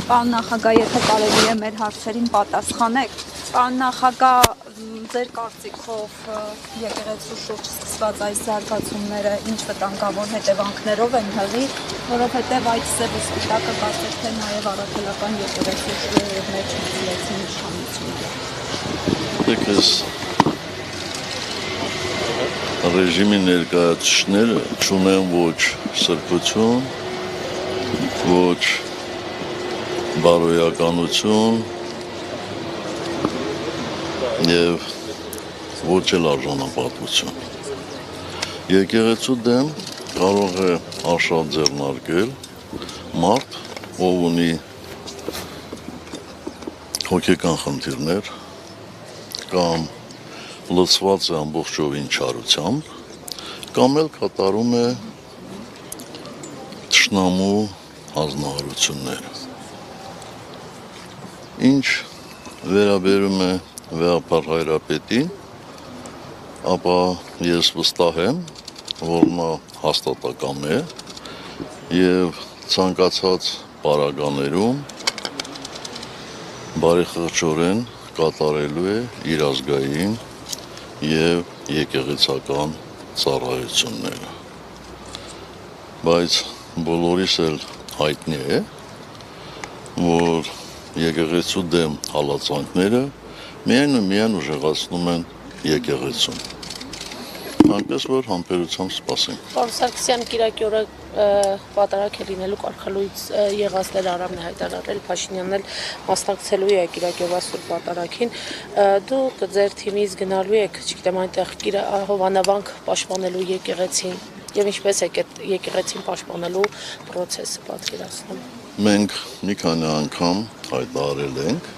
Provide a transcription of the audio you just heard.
Պարոն նախագահ, եթե կարելի է մեր հարցերին պատասխանեք, պարոն նախագահ, ձեր կարծիքով եկեղեցու շուրջ սկսված այս զարգացումները ինչ վտանգավոր հետևանքներով են հղի, որովհետև այդ սև ու սպիտակը կարծես թե նաև առաքելական եկեղեցու մեջ մտցրեցին իշխանությունը։ Եկես ռեժիմի ներկայացուցիչները չունեն ոչ սրբություն, ոչ բարոյականություն և ոչ էլ արժանապատվություն։ Եկեղեցու դեմ կարող է արշավ ձեռնարկել մարդ, ով ունի հոգեկան խնդիրներ կամ լցված է ամբողջովին չարությամբ, կամ էլ կատարում է թշնամու հանձնարարությունները։ Ինչ վերաբերում է Վեհապար Հայրապետին, ապա ես վստահ եմ, որ նա հաստատակամ է և ցանկացած պարագաներում բարեխղճորեն կատարելու է իր ազգային և եկեղեցական ծառայությունները։ Բայց բոլորիս էլ հայտնի է, որ եկեղեցու դեմ հալածանքները միայն ու միայն ուժեղացնում են եկեղեցուն։ Այնպես որ համբերությամբ սպասենք։ Պարոն Սարգսյան, կիրակի օրը պատարագ է լինելու կարգալույծ եղածներ Արամն է հայտարարել, Փաշինյանն էլ մասնակցելու է կիրակի սուրբ պատարագին։ Դուք ձեր թիմից գնալու եք, չգիտեմ, այնտեղ հովանավանք պաշտպանելու եկեղեցին եւ ինչպես եք այդ եկեղեցին պաշտպանելու process-ը պատկերացնում։ Մենք մի քանի անգամ հայտարարել ենք,